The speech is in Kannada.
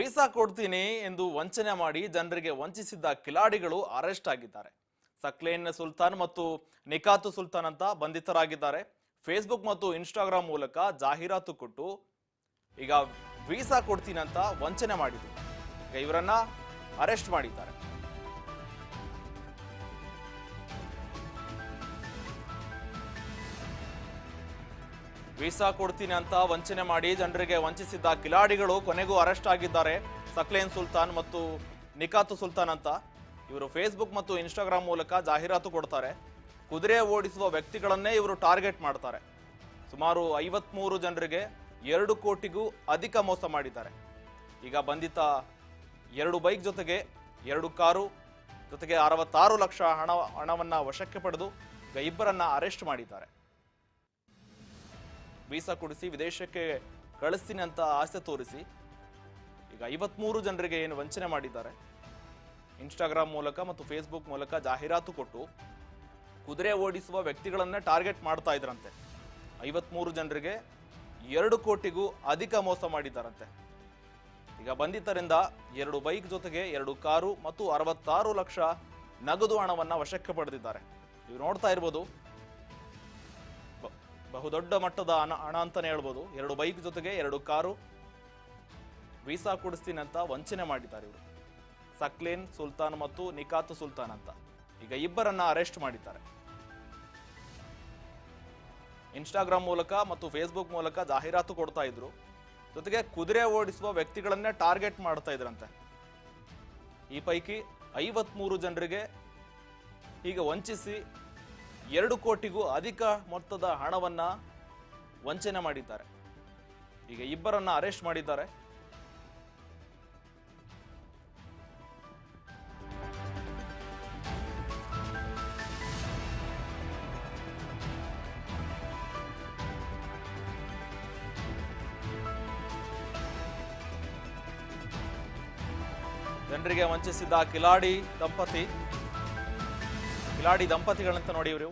ವೀಸಾ ಕೊಡ್ತೀನಿ ಎಂದು ವಂಚನೆ ಮಾಡಿ ಜನರಿಗೆ ವಂಚಿಸಿದ್ದ ಕಿಲಾಡಿಗಳು ಅರೆಸ್ಟ್ ಆಗಿದ್ದಾರೆ. ಸಕ್ಲೇನ್ ಸುಲ್ತಾನ್ ಮತ್ತು ನಿಕಾತ್ ಸುಲ್ತಾನ್ ಅಂತ ಬಂಧಿತರಾಗಿದ್ದಾರೆ. ಫೇಸ್ಬುಕ್ ಮತ್ತು ಇನ್ಸ್ಟಾಗ್ರಾಮ್ ಮೂಲಕ ಜಾಹೀರಾತು ಕೊಟ್ಟು ಈಗ ವೀಸಾ ಕೊಡ್ತೀನಿ ಅಂತ ವಂಚನೆ ಮಾಡಿದ್ರು. ಈಗ ಇವರನ್ನ ಅರೆಸ್ಟ್ ಮಾಡಿದ್ದಾರೆ. ವೀಸಾ ಕೊಡ್ತೀನಿ ಅಂತ ವಂಚನೆ ಮಾಡಿ ಜನರಿಗೆ ವಂಚಿಸಿದ್ದ ಕಿಲಾಡಿಗಳು ಕೊನೆಗೂ ಅರೆಸ್ಟ್ ಆಗಿದ್ದಾರೆ. ಸಕ್ಲೇನ್ ಸುಲ್ತಾನ್ ಮತ್ತು ನಿಕಾತ್ ಸುಲ್ತಾನ್ ಅಂತ ಇವರು ಫೇಸ್ಬುಕ್ ಮತ್ತು ಇನ್ಸ್ಟಾಗ್ರಾಮ್ ಮೂಲಕ ಜಾಹೀರಾತು ಕೊಡ್ತಾರೆ. ಕುದುರೆ ಓಡಿಸುವ ವ್ಯಕ್ತಿಗಳನ್ನೇ ಇವರು ಟಾರ್ಗೆಟ್ ಮಾಡ್ತಾರೆ. ಸುಮಾರು 53 ಜನರಿಗೆ 2 ಕೋಟಿಗೂ ಅಧಿಕ ಮೋಸ ಮಾಡಿದ್ದಾರೆ. ಈಗ ಬಂಧಿತ 2 ಬೈಕ್ ಜೊತೆಗೆ 2 ಕಾರು ಜೊತೆಗೆ 66 ಲಕ್ಷ ಹಣವನ್ನ ವಶಕ್ಕೆ ಪಡೆದು ಈಗ ಇಬ್ಬರನ್ನ ಅರೆಸ್ಟ್ ಮಾಡಿದ್ದಾರೆ. ವೀಸಾ ಕೊಡಿಸಿ ವಿದೇಶಕ್ಕೆ ಕಳಿಸ್ತೀನಿ ಅಂತ ಆಸೆ ತೋರಿಸಿ ಈಗ 53 ಜನರಿಗೆ ಏನು ವಂಚನೆ ಮಾಡಿದ್ದಾರೆ. ಇನ್ಸ್ಟಾಗ್ರಾಮ್ ಮೂಲಕ ಮತ್ತು ಫೇಸ್ಬುಕ್ ಮೂಲಕ ಜಾಹೀರಾತು ಕೊಟ್ಟು ಕುದುರೆ ಓಡಿಸುವ ವ್ಯಕ್ತಿಗಳನ್ನೇ ಟಾರ್ಗೆಟ್ ಮಾಡ್ತಾ ಇದ್ರಂತೆ. 53 ಜನರಿಗೆ 2 ಕೋಟಿಗೂ ಅಧಿಕ ಮೋಸ ಮಾಡಿದ್ದಾರಂತೆ. ಈಗ ಬಂಧಿತರಿಂದ 2 ಬೈಕ್ ಜೊತೆಗೆ 2 ಕಾರು ಮತ್ತು 66 ಲಕ್ಷ ನಗದು ಹಣವನ್ನ ವಶಕ್ಕೆ ಪಡೆದಿದ್ದಾರೆ. ನೀವು ನೋಡ್ತಾ ಇರ್ಬೋದು, ಬಹುದೊಡ್ಡ ಮಟ್ಟದ ಹಣ ಅಂತಾನೆ ಹೇಳ್ಬೋದು. 2 ಬೈಕ್ ಜೊತೆಗೆ 2 ಕಾರು ವೀಸಾ ಕೊಡಿಸ್ತೀನಿ ಅಂತ ವಂಚನೆ ಮಾಡಿದ್ದಾರೆ ಇವರು. ಸಕ್ಲೇನ್ ಸುಲ್ತಾನ್ ಮತ್ತು ನಿಕಾತ್ ಸುಲ್ತಾನ್ ಅಂತ ಈಗ ಇಬ್ಬರನ್ನ ಅರೆಸ್ಟ್ ಮಾಡಿದ್ದಾರೆ. ಇನ್ಸ್ಟಾಗ್ರಾಮ್ ಮೂಲಕ ಮತ್ತು ಫೇಸ್ಬುಕ್ ಮೂಲಕ ಜಾಹೀರಾತು ಕೊಡ್ತಾ ಇದ್ರು. ಜೊತೆಗೆ ಕುದುರೆ ಓಡಿಸುವ ವ್ಯಕ್ತಿಗಳನ್ನೇ ಟಾರ್ಗೆಟ್ ಮಾಡ್ತಾ ಇದ್ರಂತೆ. ಈ ಪೈಕಿ 53 ಜನರಿಗೆ ಈಗ ವಂಚಿಸಿ 2 ಕೋಟಿಗೂ ಅಧಿಕ ಮೊತ್ತದ ಹಣವನ್ನ ವಂಚನೆ ಮಾಡಿದ್ದಾರೆ. ಈಗ ಇಬ್ಬರನ್ನ ಅರೆಸ್ಟ್ ಮಾಡಿದ್ದಾರೆ. ಜನರಿಗೆ ವಂಚಿಸಿದ ಕಿಲಾಡಿ ದಂಪತಿಗಳಂತ ನೋಡಿ ಇವರು.